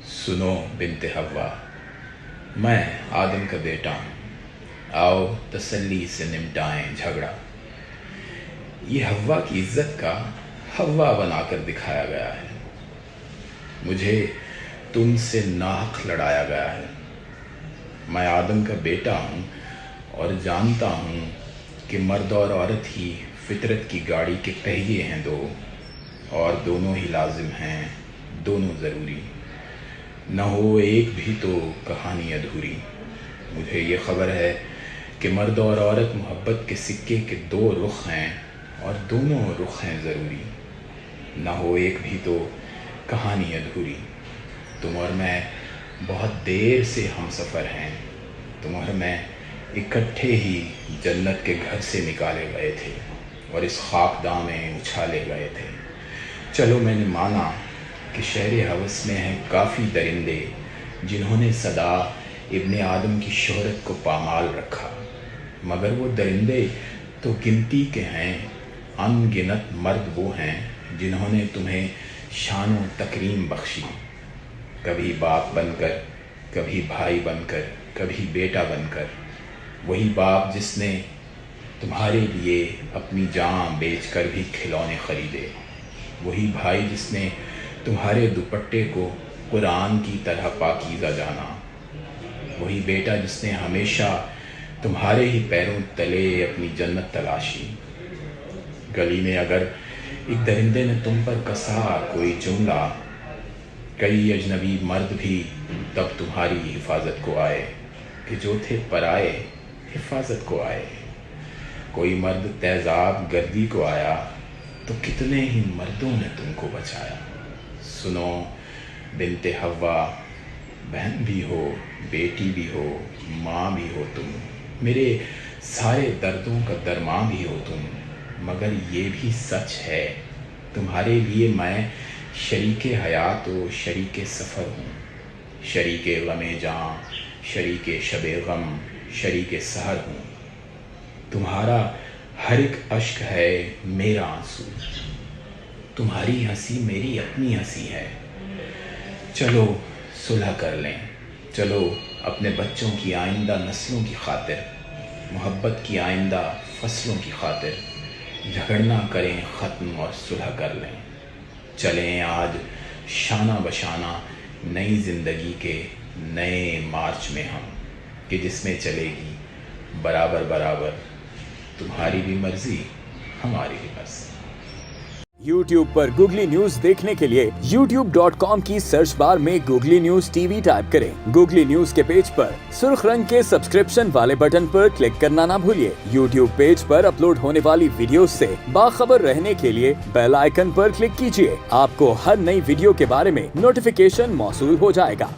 सुनो बिन्ते हव्वा, मैं आदम का बेटा हूँ, आओ तसल्ली से निपटाएं झगड़ा। ये हव्वा की इज्जत का हव्वा बनाकर दिखाया गया है। मुझे तुमसे नाहक लड़ाया गया है। मैं आदम का बेटा हूँ और जानता हूँ कि मर्द और औरत ही फितरत की गाड़ी के पहिए हैं दो, और दोनों ही लाजिम हैं, दोनों ज़रूरी। न हो एक भी तो कहानी अधूरी। मुझे ये ख़बर है कि मर्द और औरत मोहब्बत के सिक्के के दो रुख हैं, और दोनों रुख हैं ज़रूरी। न हो एक भी तो कहानी अधूरी। तुम और मैं बहुत देर से हम सफ़र हैं। तुम और मैं इकट्ठे ही जन्नत के घर से निकाले गए थे और इस खाकदां में उछाले गए थे। चलो मैंने माना कि शहर हवस में हैं काफ़ी दरिंदे, जिन्होंने सदा इब्ने आदम की शोहरत को पामाल रखा, मगर वो दरिंदे तो गिनती के हैं। अनगिनत मर्द वो हैं जिन्होंने तुम्हें शान व तकरीम बख्शी, कभी बाप बनकर, कभी भाई बनकर, कभी बेटा बनकर। वही बाप जिसने तुम्हारे लिए अपनी जान बेचकर भी खिलौने ख़रीदे, वही भाई जिसने तुम्हारे दुपट्टे को कुरान की तरह पाकीज़ा जाना, वही बेटा जिसने हमेशा तुम्हारे ही पैरों तले अपनी जन्नत तलाशी। गली में अगर एक दरिंदे ने तुम पर कसा कोई जुमला, कई अजनबी मर्द भी तब तुम्हारी हिफाजत को आए कि जो थे पराए हिफाजत को आए। कोई मर्द तेज़ाब गर्दी को आया तो कितने ही मर्दों ने तुमको बचाया। सुनो बिन्ते हव्वा, बहन भी हो, बेटी भी हो, माँ भी हो तुम, मेरे सारे दर्दों का दरमां भी हो तुम। मगर ये भी सच है, तुम्हारे लिए मैं शरीके हयात व शरीके सफ़र हूँ, शरीके ग़मे जाँ, शरीके शबे गम, शरीके सहर हूँ। तुम्हारा हर एक अश्क है मेरा आंसू, तुम्हारी हंसी मेरी अपनी हंसी है। चलो सुलह कर लें, चलो अपने बच्चों की आइंदा नस्लों की खातिर, मोहब्बत की आइंदा फसलों की खातिर झगड़ना करें ख़त्म और सुलह कर लें। चलें आज शाना बशाना नई ज़िंदगी के नए मार्च में हम, कि जिसमें चलेगी बराबर बराबर तुम्हारी भी मर्जी हमारी भी मर्जी। YouTube पर गूगली न्यूज देखने के लिए youtube.com की सर्च बार में गूगली न्यूज टीवी टाइप करें। गूगली न्यूज के पेज पर सुर्ख रंग के सब्सक्रिप्शन वाले बटन पर क्लिक करना ना भूलिए। YouTube पेज पर अपलोड होने वाली वीडियो से बाखबर रहने के लिए बेल आइकन पर क्लिक कीजिए। आपको हर नई वीडियो के बारे में नोटिफिकेशन मौसूल हो जाएगा।